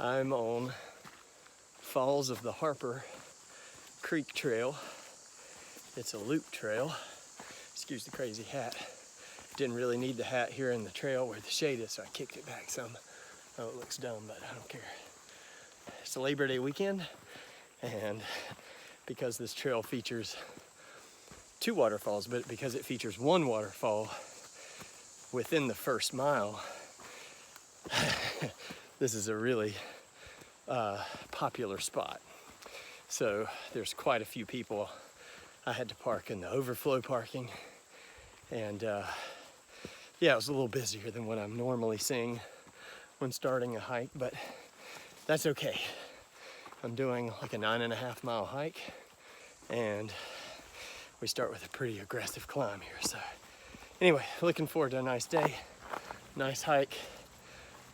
I'm on Falls of the Harper Creek Trail. It's a loop trail. Excuse the crazy hat. Didn't really need the hat here in the trail where the shade is, so I kicked it back some. Oh, it looks dumb, but I don't care. It's a Labor Day weekend, and because this trail features two waterfalls, but because it features one waterfall within the first mile, this is a really popular spot. So there's quite a few people. I had to park in the overflow parking, and yeah, it was a little busier than what I'm normally seeing when starting a hike, but that's okay. I'm doing like a 9.5 mile hike, and we start with a pretty aggressive climb here. So anyway, looking forward to a nice day, nice hike,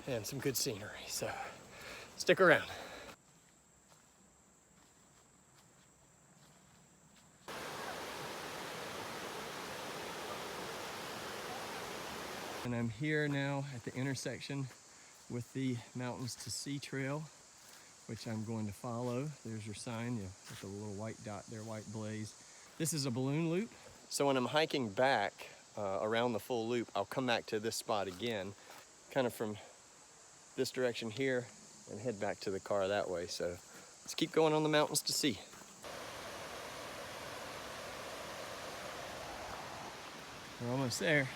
and some good scenery. So stick around. And I'm here now at the intersection with the Mountains to Sea Trail, which I'm going to follow. There's your sign, with the little white dot there, white blaze. This is a balloon loop. So when I'm hiking back around the full loop, I'll come back to this spot again, kind of from this direction here, and head back to the car that way. So let's keep going on the Mountains to Sea. We're almost there.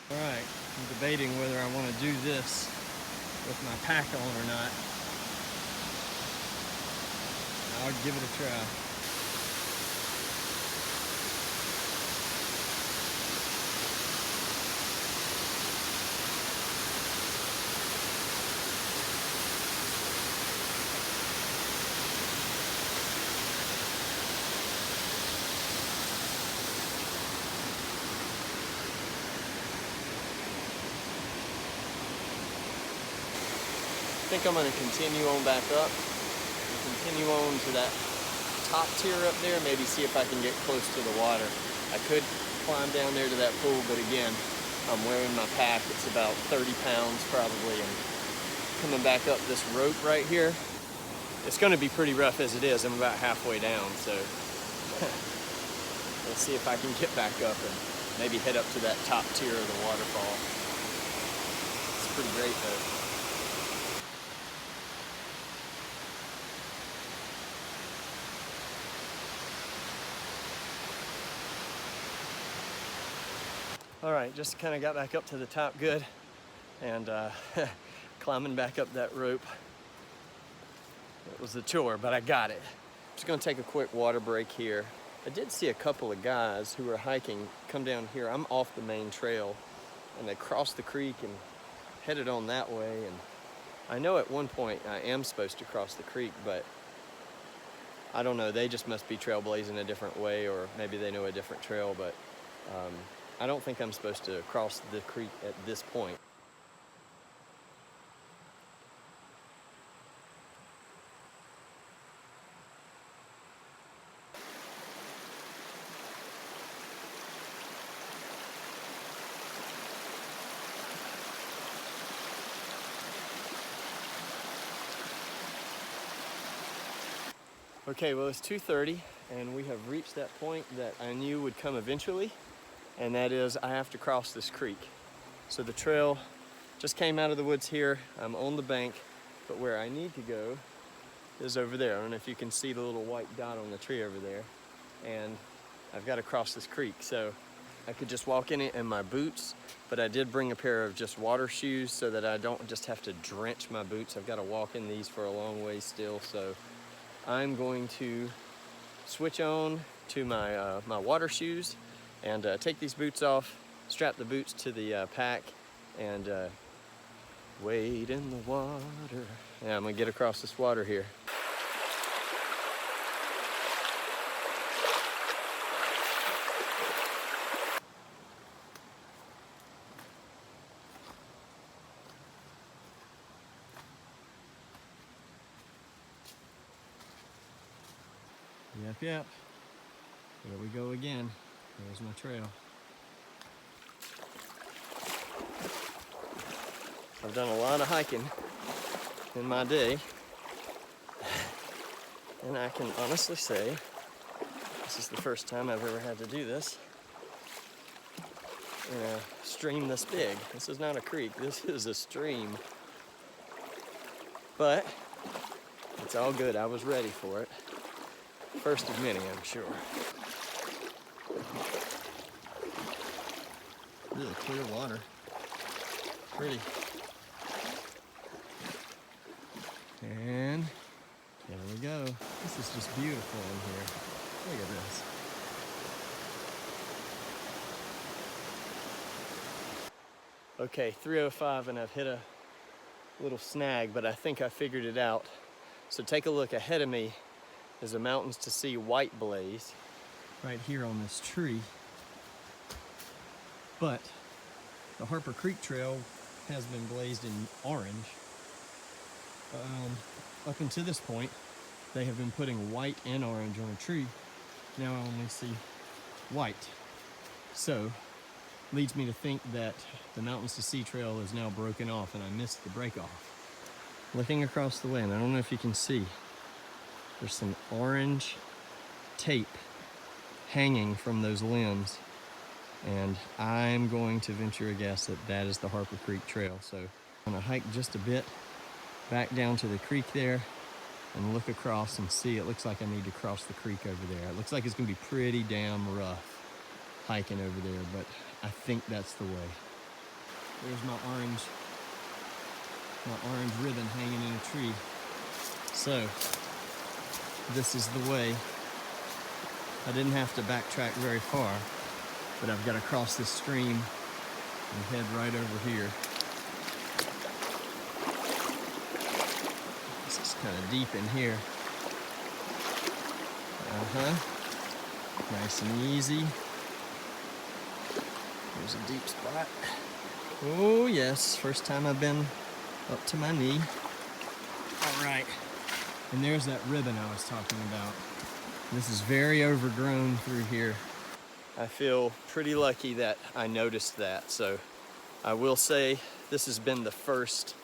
All right, I'm debating whether I want to do this with my pack on or not. I'll give it a try. I think I'm going to continue on back up, continue on to that top tier up there, maybe see if I can get close to the water. I could climb down there to that pool, but again, I'm wearing my pack. It's about 30 pounds probably, and coming back up this rope right here, it's going to be pretty rough as it is. I'm about halfway down, so let's see if I can get back up and maybe head up to that top tier of the waterfall. It's pretty great though. All right, just kind of got back up to the top good, and climbing back up that rope. It was a chore, but I got it. Just gonna take a quick water break here. I did see a couple of guys who were hiking come down here. I'm off the main trail, and they crossed the creek and headed on that way. And I know at one point I am supposed to cross the creek, but I don't know, they just must be trailblazing a different way, or maybe they know a different trail, but I don't think I'm supposed to cross the creek at this point. Okay, well, it's 2:30, and we have reached that point that I knew would come eventually, and that is I have to cross this creek. So the trail just came out of the woods here. I'm on the bank, but where I need to go is over there. I don't know if you can see the little white dot on the tree over there, and I've got to cross this creek. So I could just walk in it in my boots, but I did bring a pair of just water shoes so that I don't just have to drench my boots. I've got to walk in these for a long way still, so I'm going to switch on to my my water shoes and take these boots off, strap the boots to the pack, and wade in the water. Yeah, I'm gonna get across this water here. Yep. There we go again. There's my trail. I've done a lot of hiking in my day. And I can honestly say, this is the first time I've ever had to do this in a stream this big. This is not a creek, this is a stream. But it's all good, I was ready for it. First of many, I'm sure. Really clear water. Pretty. And there we go. This is just beautiful in here. Look at this. Okay, 3:05 and I've hit a little snag, but I think I figured it out. So take a look ahead of me is a Mountains to Sea white blaze right here on this tree. But the Harper Creek Trail has been blazed in orange. Up until this point, they have been putting white and orange on a tree. Now I only see white. So, leads me to think that the Mountains to Sea Trail is now broken off and I missed the break off. Looking across the way, and I don't know if you can see, there's some orange tape hanging from those limbs. And I'm going to venture a guess that that is the Harper Creek Trail. So I'm gonna hike just a bit back down to the creek there and look across and see. It looks like I need to cross the creek over there. It looks like it's gonna be pretty damn rough hiking over there, but I think that's the way. There's my orange ribbon hanging in a tree. So this is the way. I didn't have to backtrack very far, but I've got to cross this stream and head right over here. This is kind of deep in here. Nice and easy. There's a deep spot. Oh yes, first time I've been up to my knee. All right, and there's that ribbon I was talking about. This is very overgrown through here. I feel pretty lucky that I noticed that. So I will say this has been the first,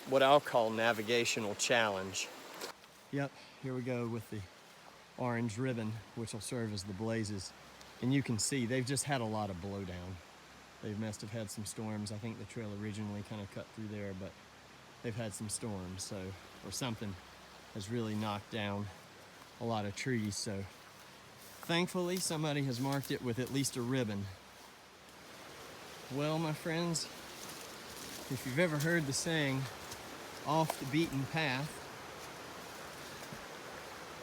what I'll call navigational challenge. Yep, here we go with the orange ribbon, which will serve as the blazes. And you can see they've just had a lot of blowdown. They must have had some storms. I think the trail originally kind of cut through there, but they've had some storms, so, or something has really knocked down a lot of trees. So thankfully, somebody has marked it with at least a ribbon. Well, my friends, if you've ever heard the saying, off the beaten path,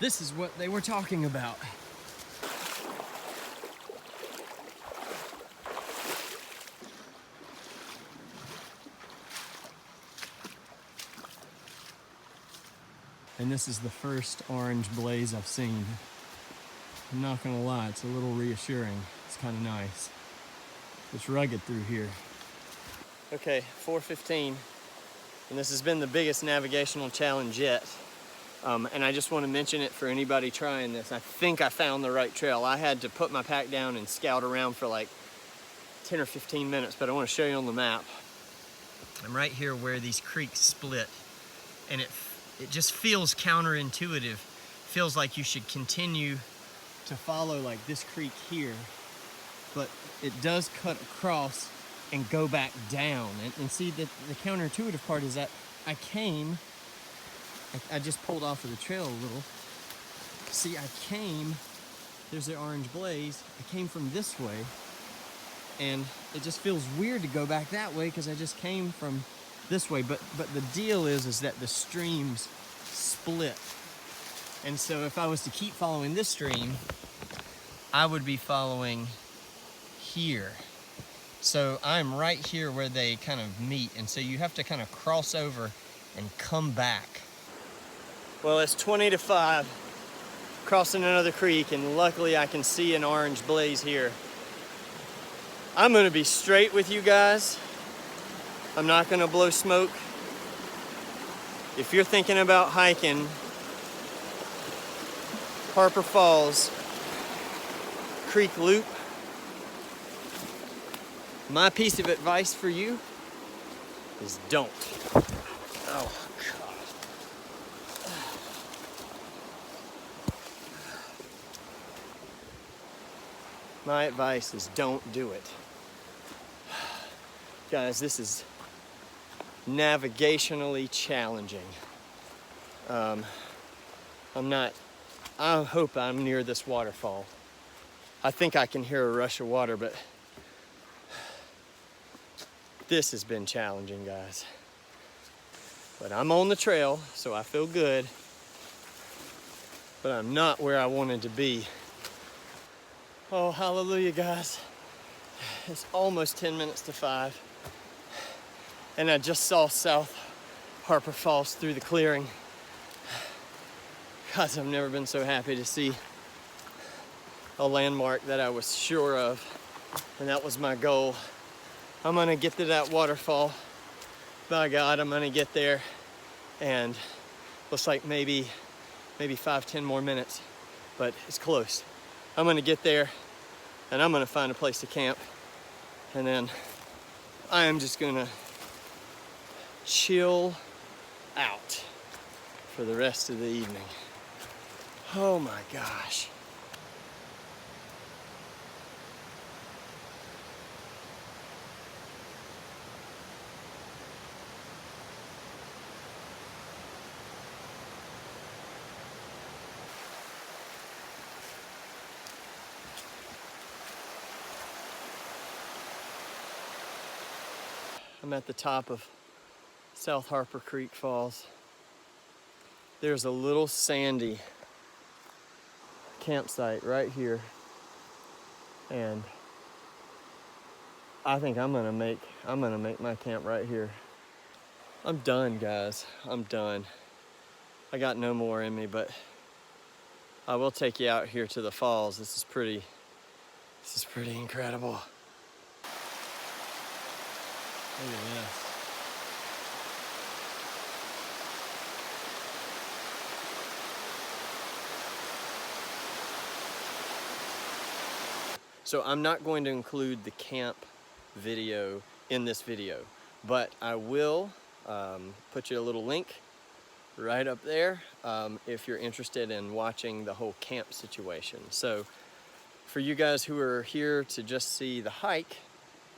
this is what they were talking about. And this is the first orange blaze I've seen. I'm not gonna lie, it's a little reassuring. It's kind of nice. It's rugged through here. Okay, 4:15, and this has been the biggest navigational challenge yet. And I just want to mention it for anybody trying this. I think I found the right trail. I had to put my pack down and scout around for like 10 or 15 minutes, but I want to show you on the map. I'm right here where these creeks split, and it just feels counterintuitive. Feels like you should continue to follow like this creek here, but it does cut across and go back down. And see, the counterintuitive part is that I just pulled off of the trail a little. See, there's the orange blaze. I came from this way, and it just feels weird to go back that way because I just came from this way. But the deal is that the streams split. And so if I was to keep following this stream, I would be following here. So I'm right here where they kind of meet, and so you have to kind of cross over and come back. Well, it's 20 to 5, crossing another creek, and luckily I can see an orange blaze here. I'm gonna be straight with you guys. I'm not gonna blow smoke. If you're thinking about hiking Harper Falls Creek Loop, my piece of advice for you is don't. Oh, God. My advice is don't do it. Guys, this is navigationally challenging. I hope I'm near this waterfall. I think I can hear a rush of water, but this has been challenging, guys. But I'm on the trail, so I feel good. But I'm not where I wanted to be. Oh, hallelujah, guys. It's almost 10 minutes to 5. And I just saw South Harper Falls through the clearing. Guys, I've never been so happy to see a landmark that I was sure of. And that was my goal. I'm gonna get to that waterfall. By God, I'm gonna get there. And looks like maybe 5-10 more minutes, but it's close. I'm gonna get there and I'm gonna find a place to camp. And then I am just gonna chill out for the rest of the evening. Oh my gosh. I'm at the top of South Harper Creek Falls. There's a little sandy campsite right here. And I think I'm gonna make my camp right here. I'm done, guys. I'm done. I got no more in me, but I will take you out here to the falls. This is pretty incredible. Look at this. So I'm not going to include the camp video in this video, but I will put you a little link right up there if you're interested in watching the whole camp situation. So for you guys who are here to just see the hike,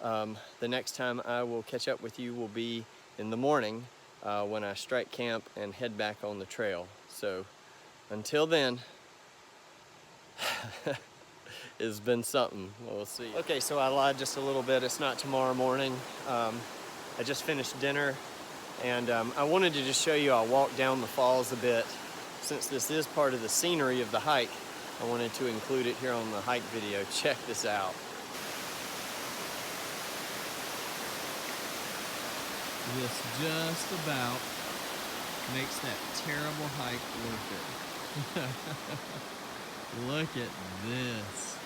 the next time I will catch up with you will be in the morning when I strike camp and head back on the trail. So until then, it's been something. We'll see. Okay, so I lied just a little bit. It's not tomorrow morning. I just finished dinner, and I wanted to just show you I walked down the falls a bit. Since this is part of the scenery of the hike, I wanted to include it here on the hike video. Check this out. This just about makes that terrible hike worth it. Look at this.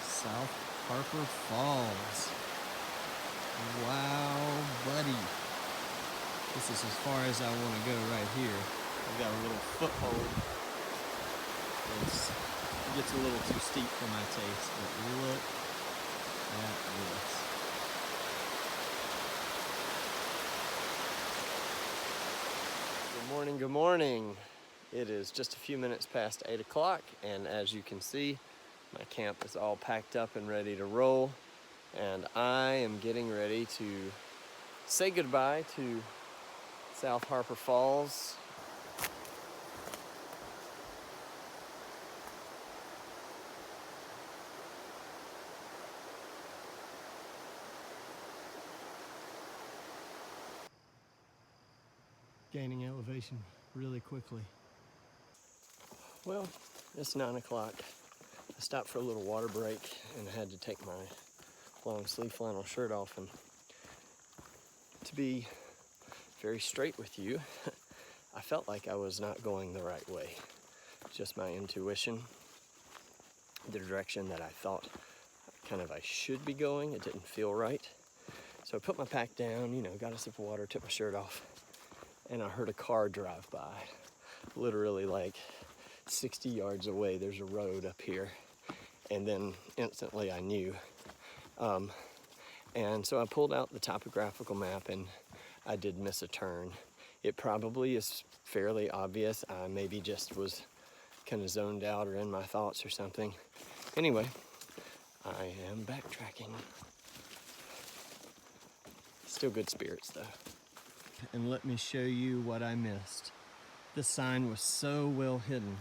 South Harper Falls. Wow, buddy. This is as far as I want to go right here. I've got a little foothold. It gets a little too steep for my taste, but look at this. Good morning, good morning. It is just a few minutes past 8 o'clock, and as you can see, my camp is all packed up and ready to roll, and I am getting ready to say goodbye to South Harper Falls. Gaining elevation really quickly. Well, it's 9 o'clock. I stopped for a little water break and I had to take my long sleeve flannel shirt off, and to be very straight with you, I felt like I was not going the right way. Just my intuition, the direction that I thought I should be going, it didn't feel right. So I put my pack down, got a sip of water, took my shirt off, and I heard a car drive by. Literally like 60 yards away, there's a road up here. and then instantly I knew. And so I pulled out the topographical map, and I did miss a turn. It probably is fairly obvious. I maybe just was kind of zoned out or in my thoughts or something. Anyway, I am backtracking. Still good spirits though. And let me show you what I missed. The sign was so well hidden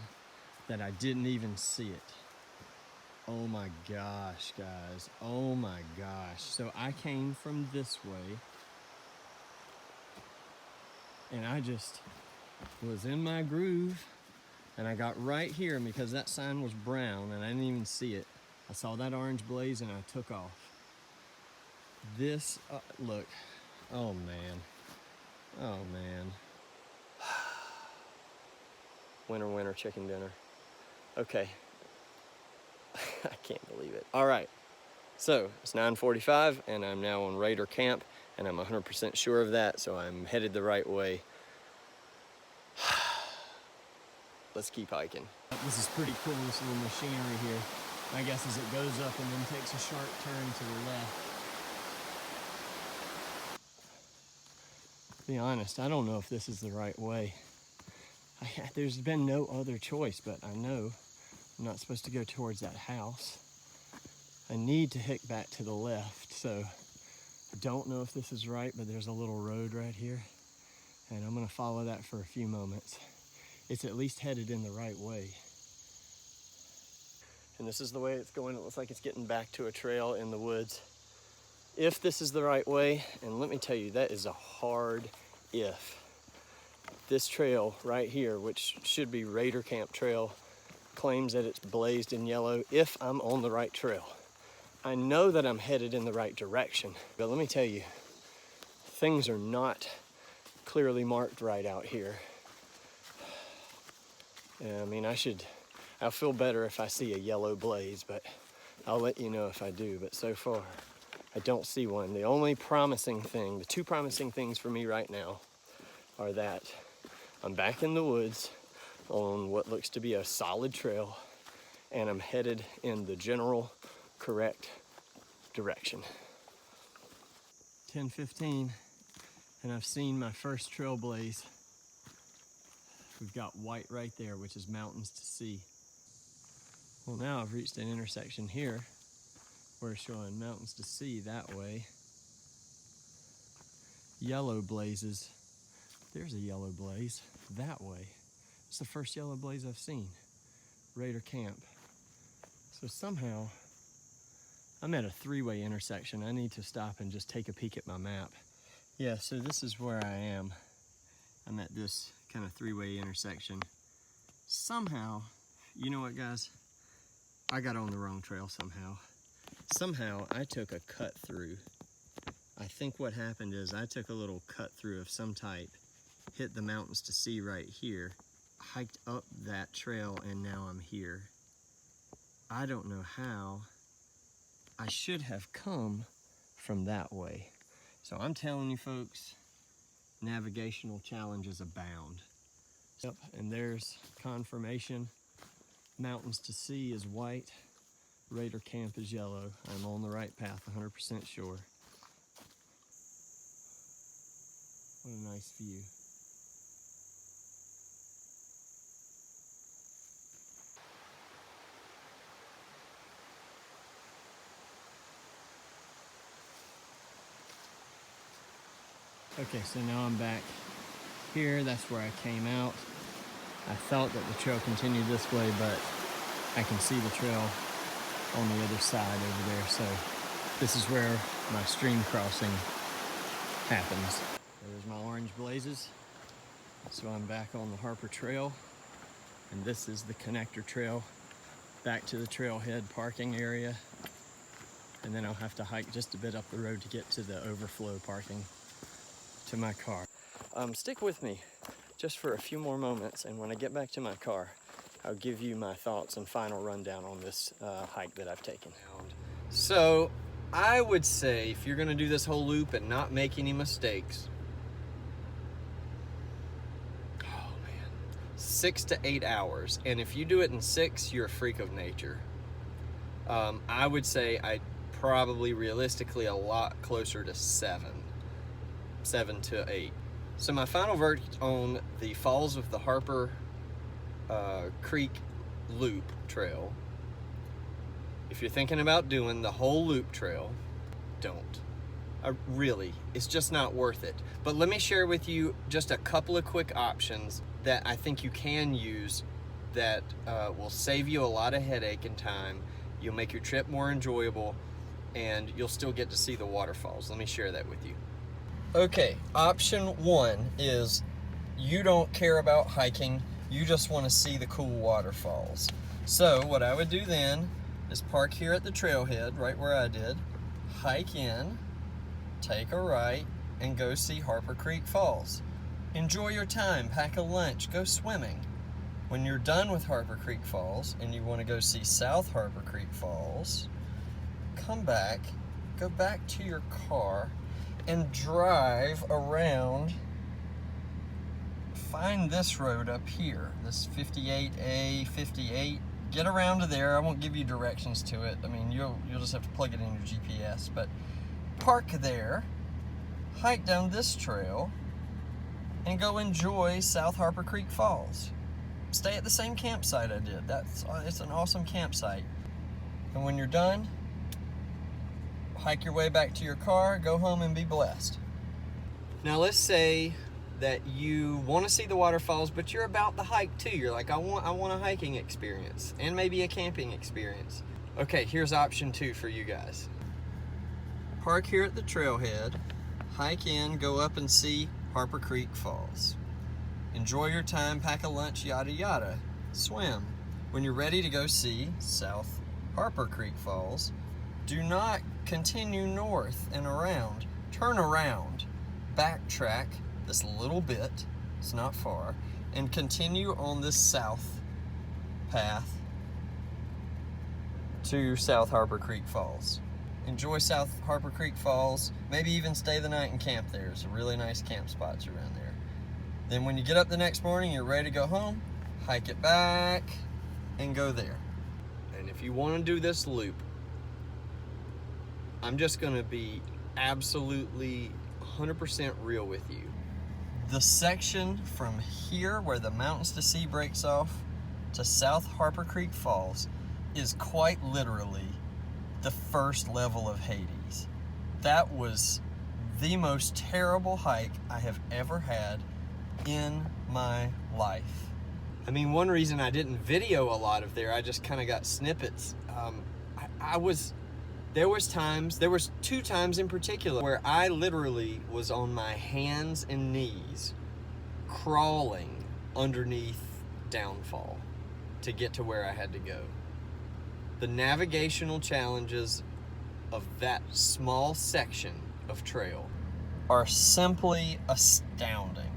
that I didn't even see it. Oh my gosh, guys. Oh my gosh. So I came from this way, and I just was in my groove, and I got right here, and because that sign was brown and I didn't even see it, I saw that orange blaze and I took off. This, look, oh man, oh man. Winter, winter, chicken dinner. Okay. I can't believe it. All right, so it's 9:45 and I'm now on Raider Camp, and I'm 100% sure of that, so I'm headed the right way. Let's keep hiking. This is pretty cool, this little machinery here. My guess is it goes up and then takes a sharp turn to the left. To be honest, I don't know if this is the right way. There's been no other choice, but I know I'm not supposed to go towards that house. I need to hick back to the left, so I don't know if this is right, but there's a little road right here, and I'm gonna follow that for a few moments. It's at least headed in the right way. And this is the way it's going. It looks like it's getting back to a trail in the woods. If this is the right way, and let me tell you, that is a hard if. This trail right here, which should be Raider Camp Trail, claims that it's blazed in yellow if I'm on the right trail. I know that I'm headed in the right direction, but let me tell you, things are not clearly marked right out here. I mean, I'll feel better if I see a yellow blaze, but I'll let you know if I do. But so far, I don't see one. The only promising thing, the two promising things for me right now are that I'm back in the woods on what looks to be a solid trail, and I'm headed in the general correct direction. 10:15, and I've seen my first trail blaze. We've got white right there, which is mountains to sea. Well, now I've reached an intersection here where it's showing mountains to sea that way. Yellow blazes. There's a yellow blaze that way. It's the first yellow blaze I've seen. Raider Camp. So somehow I'm at a three-way intersection. I need to stop and just take a peek at my map. Yeah, so this is where I am. I'm at this kind of three-way intersection. Somehow, you know what, guys? I got on the wrong trail somehow. Somehow I took a cut through. I think what happened is I took a little cut through of some type, hit the mountains to sea right here, hiked up that trail, and now I'm here. I don't know how. I should have come from that way. So I'm telling you folks, navigational challenges abound. Yep, and there's confirmation. Mountains to sea is white. Raider Camp is yellow. I'm on the right path, 100% sure. What a nice view. Okay, so now I'm back here. That's where I came out. I thought that the trail continued this way, but I can see the trail on the other side over there. So this is where my stream crossing happens. There's my orange blazes. So I'm back on the Harper Trail, and this is the connector trail back to the Trailhead parking area. And then I'll have to hike just a bit up the road to get to the overflow parking to my car. Stick with me just for a few more moments, and when I get back to my car, I'll give you my thoughts and final rundown on this hike that I've taken. So I would say if you're gonna do this whole loop and not make any mistakes, 6 to 8 hours. And if you do it in 6, you're a freak of nature. I would say I'd probably realistically a lot closer to 7 to 8. So my final verdict on the Falls of the Harper Creek Loop Trail: if you're thinking about doing the whole loop trail, don't. Really, it's just not worth it. But let me share with you just a couple of quick options that I think you can use that will save you a lot of headache and time. You'll make your trip more enjoyable, and you'll still get to see the waterfalls. Let me share that with you. Okay, option 1 is you don't care about hiking, you just want to see the cool waterfalls. So what I would do then is park here at the trailhead, right where I did, hike in, take a right, and go see Harper Creek Falls. Enjoy your time, pack a lunch, go swimming. When you're done with Harper Creek Falls and you want to go see South Harper Creek Falls, come back, go back to your car, and drive around. Find this road up here, this 58A, 58. Get around to there. I won't give you directions to it. I mean, you'll just have to plug it in your GPS, but park there, hike down this trail, and go enjoy South Harper Creek Falls. Stay at the same campsite I did. It's an awesome campsite. And when you're done, hike your way back to your car, go home and be blessed. Now let's say that you want to see the waterfalls, but you're about the hike too. You're like, I want a hiking experience and maybe a camping experience. Okay, here's option 2 for you guys. Park here at the trailhead, hike in, go up and see Harper Creek Falls. Enjoy your time, pack a lunch, yada yada. Swim. When you're ready to go see South Harper Creek Falls, do not continue north and around. Turn around, backtrack this little bit, it's not far, and continue on this south path to South Harper Creek Falls. Enjoy South Harper Creek Falls, maybe even stay the night and camp there. There's some really nice camp spots around there. Then when you get up the next morning, you're ready to go home, hike it back and go there. And if you want to do this loop, I'm just going to be absolutely 100% real with you. The section from here where the Mountains to Sea breaks off to South Harper Creek Falls is quite literally the first level of Hades. That was the most terrible hike I have ever had in my life. I mean, one reason I didn't video a lot of there, I just kind of got snippets. There was 2 times in particular where I literally was on my hands and knees crawling underneath downfall to get to where I had to go. The navigational challenges of that small section of trail are simply astounding.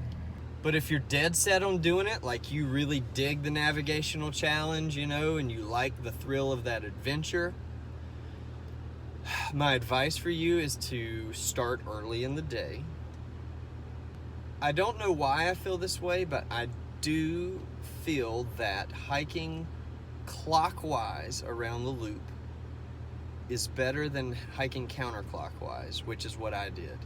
But if you're dead set on doing it, like you really dig the navigational challenge, you know, and you like the thrill of that adventure, my advice for you is to start early in the day. I don't know why I feel this way, but I do feel that hiking clockwise around the loop is better than hiking counterclockwise, which is what I did.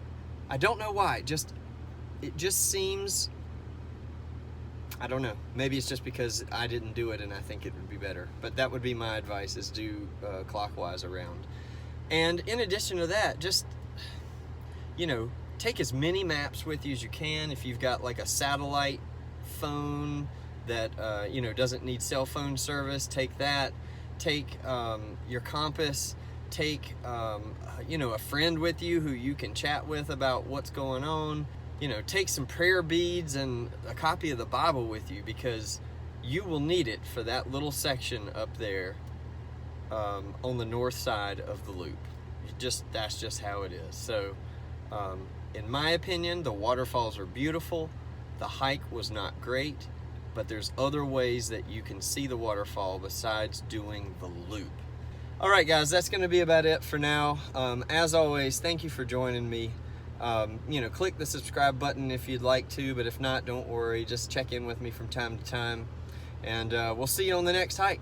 I don't know why, it just seems, I don't know, maybe it's just because I didn't do it and I think it would be better, but that would be my advice, is do clockwise around. And in addition to that, just, you know, take as many maps with you as you can. If you've got like a satellite phone that, you know, doesn't need cell phone service, take that. Take your compass. Take, you know, a friend with you who you can chat with about what's going on. You know, take some prayer beads and a copy of the Bible with you, because you will need it for that little section up there on the north side of the loop. That's just how it is. So in my opinion, the waterfalls are beautiful. The hike was not great, but there's other ways that you can see the waterfall besides doing the loop. All right, guys, that's going to be about it for now. As always, thank you for joining me. You know, click the subscribe button if you'd like to, but if not, don't worry. Just check in with me from time to time, and we'll see you on the next hike.